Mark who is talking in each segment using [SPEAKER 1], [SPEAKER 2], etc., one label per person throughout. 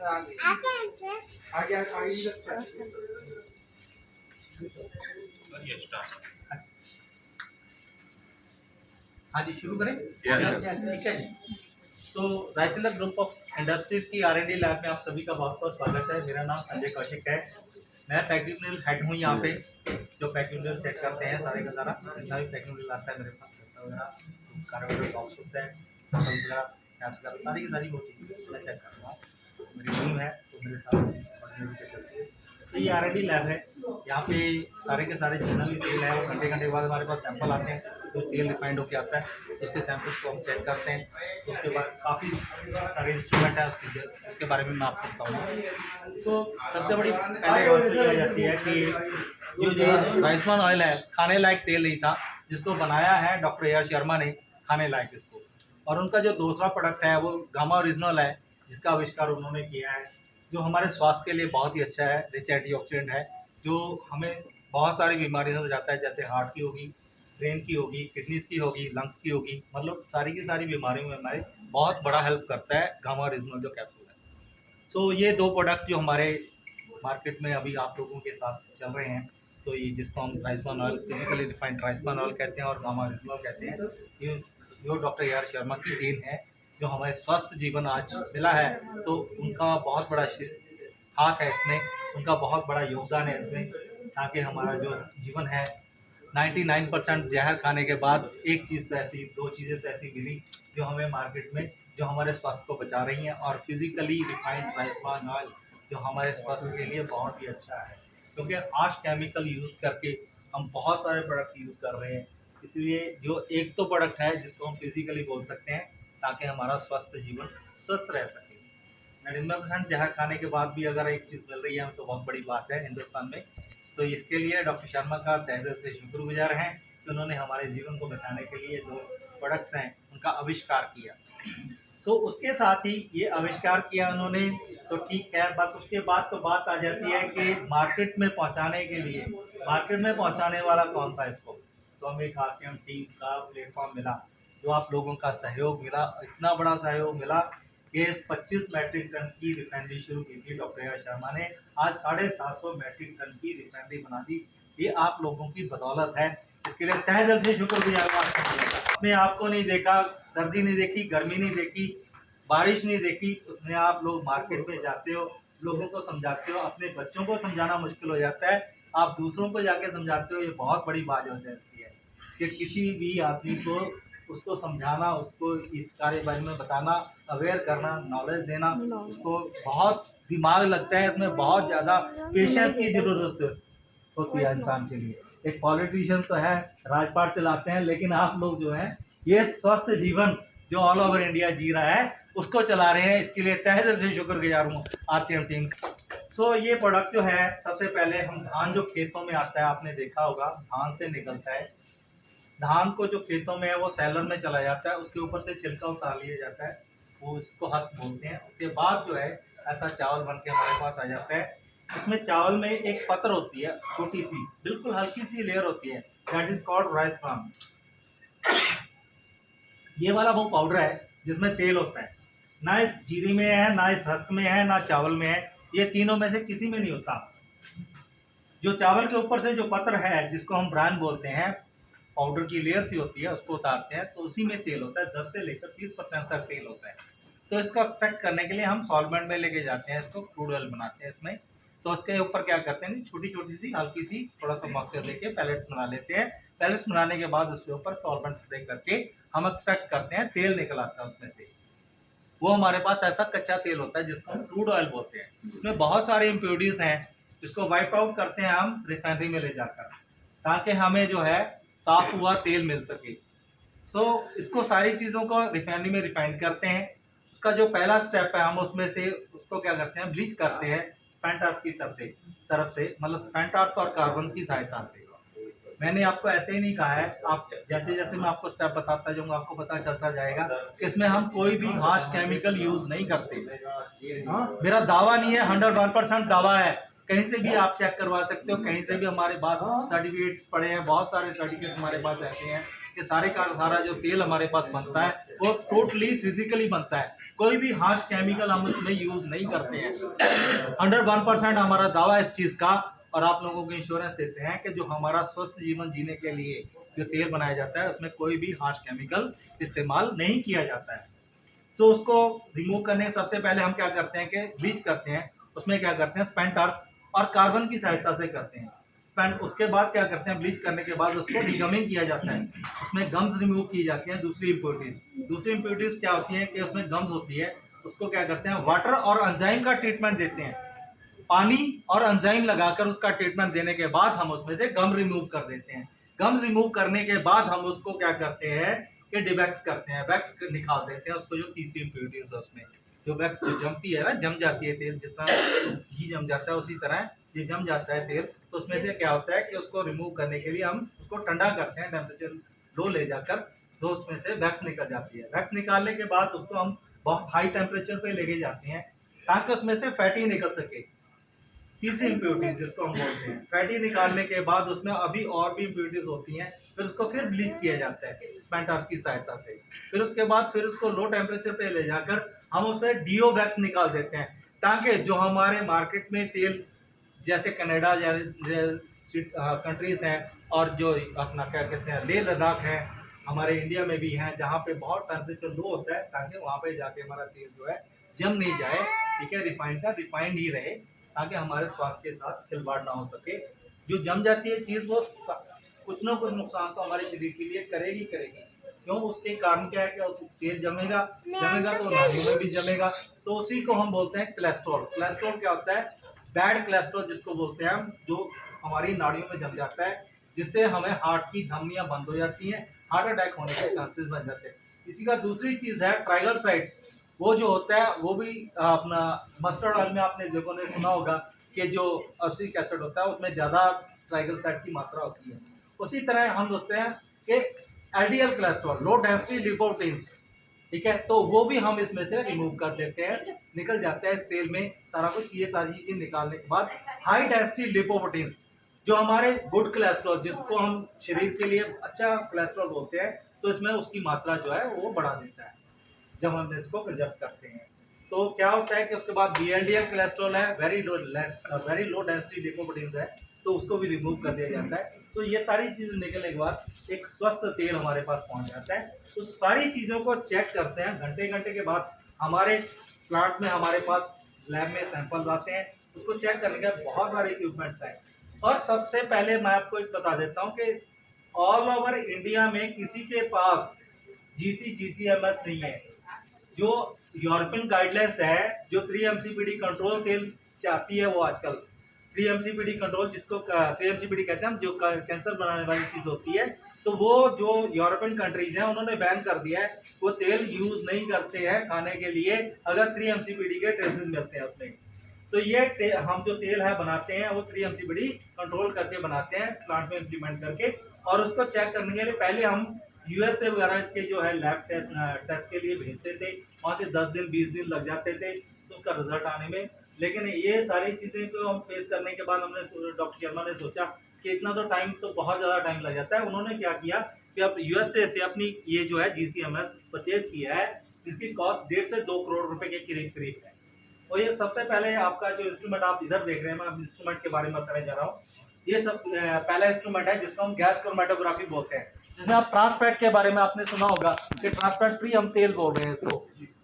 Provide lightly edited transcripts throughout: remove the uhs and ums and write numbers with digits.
[SPEAKER 1] आगे आगे हाँ जी, शुरू करें। ठीक है जी। तो रायचंद्र ग्रुप ऑफ इंडस्ट्रीज की R&D लैब में आप सभी का बहुत बहुत स्वागत है। मेरा नाम संजय कौशिक है। मैं पैकिंग हेड हूँ यहाँ पे, जो पैकिंग चेक करते हैं सारे का सारा, जितना भी पैकिंग आता है मेरे पास वगैरह, कार्बोरेटर बॉक्स होता है, वगैरह कैप्स वगैरह सारी की सारी वो चीज़ें मैं चेक करता हूँ। मेरी टीम है तो मेरे साथ पे चलती है। तो ये R&D लैब है। यहाँ पे सारे के सारे जितना भी तेल है वो घंटे घंटे बाद हमारे पास सैंपल आते हैं, तो तेल रिफाइंड होकर आता है, उसके सैंपल्स को हम चेक करते हैं। तो उसके बाद काफ़ी सारे इंस्ट्रूमेंट है उसके बारे में मैं आपको बताऊँगा। तो सबसे बड़ी पहले बात तो ये आ जाती है कि जो राइसमान ऑयल है, खाने लायक तेल नहीं था, जिसको बनाया है डॉक्टर A.R. शर्मा ने खाने लायक इसको। और उनका जो दूसरा प्रोडक्ट है वो गामा ओरिजिनल है, जिसका आविष्कार उन्होंने किया है, जो हमारे स्वास्थ्य के लिए बहुत ही अच्छा है, रिच एंटीऑक्सीडेंट है, जो हमें बहुत सारी बीमारियों से बचाता है, जैसे हार्ट की होगी, ब्रेन की होगी, किडनीज की होगी, लंग्स की होगी, मतलब सारी की सारी बीमारियों में हमारे बहुत बड़ा हेल्प करता है गामा ओरिजिनल जो कैप्सूल है। सो ये दो प्रोडक्ट जो हमारे मार्केट में अभी आप लोगों के साथ चल रहे हैं, तो ये जिसको हम राइसमान ऑयल, फिजिकली रिफाइंड राइसमान ऑयल कहते हैं और गामा ओरिजिनल कहते हैं, ये जो डॉक्टर A.R. शर्मा की देन है, जो हमें स्वस्थ जीवन आज मिला है, तो उनका बहुत बड़ा हाथ है इसमें, उनका बहुत बड़ा योगदान है इसमें, ताकि हमारा जो जीवन है 99% जहर खाने के बाद एक चीज़ तो ऐसी, दो चीज़ें तो ऐसी मिली जो हमें मार्केट में, जो हमारे स्वास्थ्य को बचा रही हैं, और फिजिकली रिफाइंड राइसमान ऑयल जो हमारे स्वास्थ्य के लिए बहुत ही अच्छा है, क्योंकि हार्श केमिकल यूज़ करके हम बहुत सारे प्रोडक्ट यूज़ कर रहे हैं। इसलिए जो एक तो प्रोडक्ट है जिसको हम फिजिकली बोल सकते हैं, ताकि हमारा स्वस्थ जीवन स्वस्थ रह सके। 99% जहर खाने के बाद भी अगर एक चीज़ मिल रही है तो बहुत बड़ी बात है हिंदुस्तान में। तो इसके लिए डॉक्टर शर्मा का तहे दिल से शुक्रगुजार हैं कि उन्होंने हमारे जीवन को बचाने के लिए जो प्रोडक्ट्स हैं उनका आविष्कार किया। सो उसके साथ ही ये आविष्कार किया उन्होंने, तो ठीक है, बस उसके बाद तो बात आ जाती है कि मार्केट में पहुंचाने के लिए, मार्केट में पहुंचाने वाला कौन था इसको, तो हमें RCM टीम का प्लेटफॉर्म मिला, जो आप लोगों का सहयोग मिला, इतना बड़ा सहयोग मिला कि 25 मैट्रिक टन की रिफाइनरी शुरू की थी डॉक्टर A.R. शर्मा ने, आज 750 मैट्रिक टन की रिफाइनरी बना दी। ये आप लोगों की बदौलत है, इसके लिए तहे दिल से शुक्रगुजार। अपने आप को नहीं देखा, सर्दी नहीं देखी, गर्मी नहीं देखी, बारिश नहीं देखी, उसमें आप लोग मार्केट में जाते हो, लोगों को समझाते हो, अपने बच्चों को समझाना मुश्किल हो जाता है, आप दूसरों को जाके समझाते हो, ये बहुत बड़ी बात हो जाती है कि किसी भी आदमी को उसको समझाना, उसको इस कार्य बारे में बताना, अवेयर करना, नॉलेज देना, उसको बहुत दिमाग लगता है, इसमें बहुत ज़्यादा पेशेंस की ज़रूरत होती है इंसान के लिए। एक पॉलिटिशियन तो है, राजपाट चलाते हैं, लेकिन आप लोग जो हैं ये स्वस्थ जीवन जो ऑल ओवर इंडिया जी रहा है उसको चला रहे हैं, इसके लिए तहे दिल से शुक्रगुजार हूँ RCM टीम। सो ये प्रोडक्ट जो है, सबसे पहले हम धान जो खेतों में आता है, आपने देखा होगा धान से निकलता है, धान को जो खेतों में है वो सैलर में चला जाता है, उसके ऊपर से छिलका उतार लिया जाता है, वो इसको हस्क बोलते हैं। उसके बाद जो है ऐसा चावल बन के हमारे पास आ जाता है। इसमें चावल में एक पत्र होती है, छोटी सी, बिल्कुल हल्की सी लेयर होती है, that is called rice bran. ये वाला वो पाउडर है जिसमें तेल होता है, ना इस जीरी में है, ना इस हस्क में है, ना चावल में है, ये तीनों में से किसी में नहीं होता। जो चावल के ऊपर से जो पत्र है, जिसको हम ब्रान बोलते हैं, पाउडर की लेयर सी होती है, उसको उतारते हैं तो उसी में तेल होता है, 10 से लेकर 30% तक तेल होता है। तो इसको एक्सट्रैक्ट करने के लिए हम सॉल्वेंट में लेके जाते हैं, इसको क्रूड ऑयल बनाते हैं इसमें। तो उसके ऊपर क्या करते हैं, छोटी छोटी सी हल्की सी थोड़ा सा मॉइस्चर लेके पैलेट्स बना लेते हैं। पैलेट्स बनाने के बाद उसके ऊपर सॉल्वेंट स्प्रे करके हम एक्सट्रैक्ट करते हैं, तेल निकल आता है उसमें से। वो हमारे पास ऐसा कच्चा तेल होता है जिसको हम क्रूड ऑयल बोलते हैं। इसमें बहुत सारे इम्प्योरिटीज हैं, इसको वाइप आउट करते हैं हम रिफाइनरी में ले जाकर, ताकि हमें जो है साफ हुआ तेल मिल सके। सो इसको सारी चीज़ों को रिफाइनरी में रिफाइन करते हैं। उसका जो पहला स्टेप है, हम उसमें से उसको क्या करते हैं, ब्लीच करते हैं स्पेंट अर्थ की तरफ से, मतलब स्पेंट अर्थ और कार्बन की सहायता से। मैंने आपको ऐसे ही नहीं कहा है, आप जैसे जैसे मैं आपको स्टेप बताता जाऊंगा आपको पता चलता जाएगा कि इसमें हम कोई भी हार्श केमिकल यूज नहीं करते। मेरा दावा नहीं है, 101% दावा है, कहीं से भी आप चेक करवा सकते हो, कहीं से भी हमारे पास सर्टिफिकेट्स पड़े हैं, बहुत सारे सर्टिफिकेट हमारे पास ऐसे हैं कि सारे का सारा जो तेल हमारे पास बनता है वो टोटली फिजिकली बनता है, कोई भी हार्श केमिकल हम उसमें यूज़ नहीं करते हैं। 101% हमारा दावा इस चीज़ का, और आप लोगों को इंश्योरेंस देते हैं कि जो हमारा स्वस्थ जीवन जीने के लिए जो तेल बनाया जाता है उसमें कोई भी हार्श केमिकल इस्तेमाल नहीं किया जाता है। सो उसको रिमूव करने सबसे पहले हम क्या करते हैं कि ब्लीच करते हैं। उसमें क्या करते हैं, स्पेंट अर्थ और कार्बन की सहायता से करते हैं स्पेंट। उसके बाद क्या करते हैं, ब्लीच करने के बाद उसको डिगमिंग किया जाता है, उसमें गम्स रिमूव की जाती हैं। दूसरी इम्प्योरिटीज़ क्या होती है कि उसमें गम्स होती है, उसको क्या करते हैं, वाटर और एंजाइम का ट्रीटमेंट देते हैं। पानी और एंजाइम लगाकर उसका ट्रीटमेंट देने के बाद हम उसमें से गम रिमूव कर देते हैं। गम रिमूव करने के बाद हम उसको क्या करते हैं कि डिवैक्स करते हैं, वैक्स निकाल देते हैं उसको। जो तीसरी इम्प्योरिटीज है उसमें जो वैक्स जो जमती है ना, जम जाती है तेल, जिस तरह घी जम जाता है उसी तरह ये जम जाता है तेल। तो उसमें से क्या होता है कि उसको रिमूव करने के लिए हम उसको ठंडा करते हैं, टेम्परेचर लो ले जाकर, तो उसमें से वैक्स निकल जाती है। वैक्स निकालने के बाद उसको हम बहुत हाई टेम्परेचर पे लेके जाते हैं ताकि उसमें से फैटी निकल सके। तीसरी इम्प्योरिटीज जिसको हम बोलते हैं, फैटी निकालने के बाद उसमें अभी और भी इम्प्योरिटीज होती हैं, फिर उसको फिर ब्लीच किया जाता है स्पेंट अर्थ की सहायता से। फिर उसके बाद फिर उसको लो टेम्परेचर पे ले जाकर हम उसमें डीओ वैक्स निकाल देते हैं, ताकि जो हमारे मार्केट में तेल जैसे कनाडा जैसे कंट्रीज हैं, और जो अपना क्या कहते हैं लेह लद्दाख है, हमारे इंडिया में भी हैं जहाँ पे बहुत टेम्परेचर लो होता है, ताकि वहाँ पे जाके हमारा तेल जो है जम नहीं जाए, ठीक है, रिफाइंड का रिफाइंड ही रहे, ताकि हमारे स्वास्थ्य के साथ खिलवाड़ ना हो सके। जो जम जाती है चीज़ वो कुछ ना कुछ नुकसान तो हमारे शरीर के लिए करेगी। क्यों? उसके कारण क्या है कि उस तेल जमेगा तो नालियों में भी जमेगा, तो उसी को हम बोलते हैं कोलेस्ट्रॉल। कोलेस्ट्रॉल क्या होता है, बैड कोलेस्ट्रॉल जिसको बोलते हैं हम, जो हमारी नाड़ियों में जम जाता है, जिससे हमें हार्ट की धमनियां बंद हो जाती हैं, हार्ट अटैक होने के चांसेस बन जाते हैं। इसी का दूसरी चीज़ है ट्राइग्लिसराइड्स। वो जो होता है वो भी अपना मस्टर्ड ऑयल में आपने देखो ने सुना होगा कि जो एसिटिक एसिड होता है उसमें ज़्यादा ट्राइग्लिसराइड की मात्रा होती है। उसी तरह हम सोचते हैं कि LDL cholesterol, low density lipoproteins, ठीक है, तो वो भी हम इसमें से रिमूव कर देते हैं, निकल जाता है इस तेल में सारा कुछ। ये सारी चीज़ें निकालने के बाद हाई डेंसिटी लिपोप्रोटीन्स, जो हमारे गुड कोलेस्ट्रॉल, जिसको हम शरीर के लिए अच्छा कोलेस्ट्रॉल बोलते हैं, तो इसमें उसकी मात्रा जो है वो बढ़ा देता है जब हम इसको प्रिजर्व करते हैं। तो क्या होता है कि उसके बाद VLDL कोलेस्ट्रॉल है, वेरी लो डेंसिटी लिपोप्रोटीन्स है, तो उसको भी रिमूव कर दिया जाता है। तो ये सारी चीज़ें निकलने के बाद एक स्वस्थ तेल हमारे पास पहुंच जाता है। तो सारी चीज़ों को चेक करते हैं, घंटे के बाद हमारे प्लांट में, हमारे पास लैब में सैंपल आते हैं, उसको चेक करने के बहुत सारे इक्विपमेंट्स हैं। और सबसे पहले मैं आपको एक बता देता हूँ कि ऑल ओवर इंडिया में किसी के पास GCMS नहीं है। जो यूरोपियन गाइडलाइंस है, जो 3-MCPD कंट्रोल तेल चाहती है, वो आजकल 3-MCPD कंट्रोल, जिसको 3-MCPD कहते हैं हम, जो कैंसर बनाने वाली चीज़ होती है, तो वो जो यूरोपियन कंट्रीज हैं उन्होंने बैन कर दिया है, वो तेल यूज़ नहीं करते हैं खाने के लिए अगर 3-MCPD के ट्रेसेस मिलते हैं उसमें। तो ये हम जो तेल है बनाते हैं वो 3-MCPD कंट्रोल करके बनाते हैं, प्लांट में इम्प्लीमेंट करके। और उसको चेक करने के लिए पहले हम USA वगैरह इसके जो है लैब टेस्ट के लिए भेजते थे, वहाँ से 10 दिन 20 दिन लग जाते थे उसका रिजल्ट आने में। लेकिन ये सारी चीज़ें को हम फेस करने के बाद हमने, डॉक्टर शर्मा ने सोचा कि इतना तो टाइम, तो बहुत ज़्यादा टाइम लग जाता है। उन्होंने क्या किया कि अब USA से अपनी ये जो है GCMS परचेज किया है, जिसकी कॉस्ट 1.5 से 2 करोड़ रुपए के करीब है। और ये सबसे पहले आपका जो इंस्ट्रूमेंट आप इधर देख रहे हैं, मैं इंस्ट्रूमेंट के बारे में बताने जा रहा हूँ। ये सब पहला इंस्ट्रूमेंट है जिसको हम गैस क्रोमेटोग्राफी बोलते हैं, जिसमें आप ट्रांसफैट के बारे में आपने सुना होगा कि ट्रांसफैट फ्री हम तेल बोल रहे हैं इसको।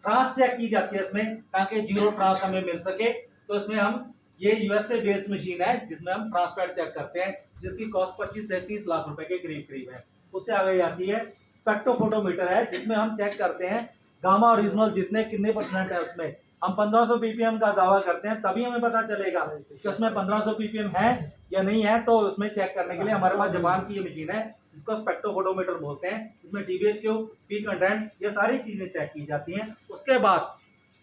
[SPEAKER 1] ट्रांस चेक की जाती है इसमें ताकि जीरो ट्रांस हमें मिल सके। तो इसमें हम, ये USA बेस्ड मशीन है जिसमें हम ट्रांसफैट चेक करते हैं, जिसकी कॉस्ट 25 से 30 लाख रुपए के करीब है। उससे आगे आती है स्पेक्ट्रोफोटोमीटर है, जिसमें हम चेक करते हैं गामा ओरिजिनल कितने % है उसमें। हम 1500 ppm का दावा करते हैं, तभी हमें पता चलेगा कि उसमें 1500 ppm है या नहीं है। तो उसमें चेक करने के लिए हमारे पास जापान की ये मशीन है जिसको स्पेक्ट्रोफोटोमीटर बोलते हैं। इसमें TBHQ, पी कंटेंट, ये सारी चीज़ें चेक की जाती हैं। उसके बाद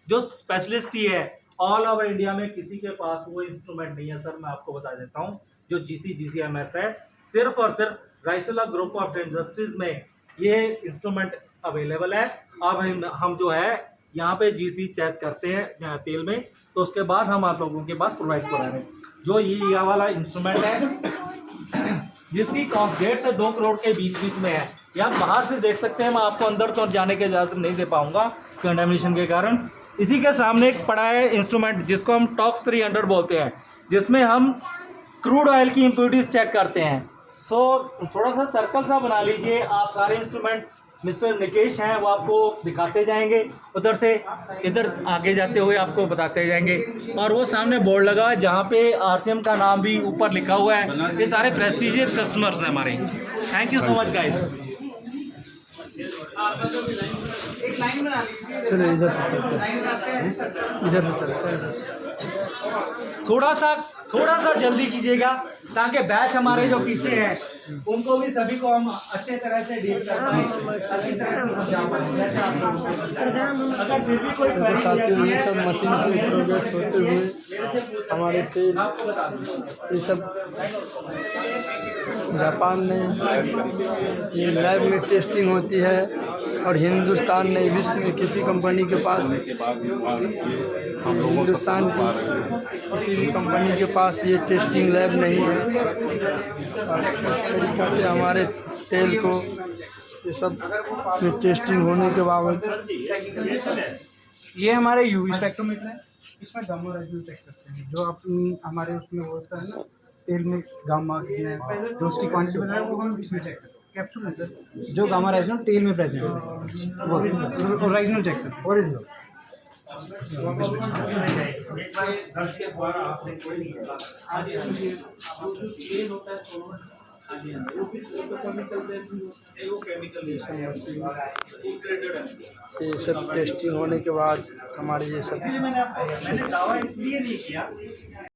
[SPEAKER 1] जो स्पेशलिस्ट ही है, ऑल ओवर इंडिया में किसी के पास वो इंस्ट्रूमेंट नहीं है सर। मैं आपको बता देता हूँ, जो GCMS है, सिर्फ और सिर्फ राइसोला ग्रुप ऑफ इंडस्ट्रीज में ये इंस्ट्रूमेंट अवेलेबल है। अब हम जो है यहाँ पे GC चेक करते हैं तेल में, तो उसके बाद हम आप लोगों के पास प्रोवाइड करा रहे हैं। जो ये वाला इंस्ट्रूमेंट है जिसकी कॉस्ट 1.5 से 2 करोड़ के बीच में है,
[SPEAKER 2] ये आप बाहर से देख सकते हैं, मैं आपको अंदर तो जाने की इजाज़त नहीं दे पाऊंगा कंडेमिनेशन के कारण। इसी के सामने एक पड़ा है इंस्ट्रूमेंट जिसको हम टॉक्स 300 बोलते हैं, जिसमें हम क्रूड ऑयल की इम्प्योरिटीज़ चेक करते हैं। सो थोड़ा सा सर्कल सा बना लीजिए आप। सारे इंस्ट्रूमेंट मिस्टर निकेश हैं वो आपको दिखाते जाएंगे, उधर से इधर आगे जाते हुए आपको बताते जाएंगे। और वो सामने बोर्ड लगा है जहाँ पे आरसीएम का नाम भी ऊपर लिखा हुआ है। ये सारे प्रेस्टीजियस कस्टमर्स हैं हमारे। Thank you so much guys. एक लाइन बना लीजिए। चलो इधर से थोड़ा सा जल्दी कीजिएगा ताकि बैच हमारे जो पीछे हैं उनको भी सभी को हम अच्छे तरह से डील कर पाएं, अच्छी तरह से समझा पाएं। जैसे आप लोगों को अगर फिर भी कोई साथियों ये सब मशीन से प्रोग्रेस होते हुए हमारे तेल ये सब जापान में ये लैब में टेस्टिंग होती है और हिंदुस्तान में विश्व में किसी कंपनी के पास हिंदुस्तान की किसी भी कंपनी के पास ये टेस्टिंग लैब नहीं है। और इस तरीक़े से हमारे तेल को ये सब में टेस्टिंग होने के बावजूद
[SPEAKER 3] ये हमारे यूवी स्पेक्ट्रोमीटर है, इसमें गामा रेजिड्यू चेक करते हैं। जो आप हमारे उसमें होता है ना तेल में गामा कितना है, जो उसकी क्वांटिटी बताया वो हम इसमें चेक करते हैं। कैप्सूल में सर जो गामा रेजिड्यू तेल में प्रेजेंट है वो ओरिजिनल चेक करते हैं। ओरिजिनल
[SPEAKER 2] ये सब टेस्टिंग होने के बाद हमारे ये सब
[SPEAKER 1] मैंने दावा इसलिए नहीं किया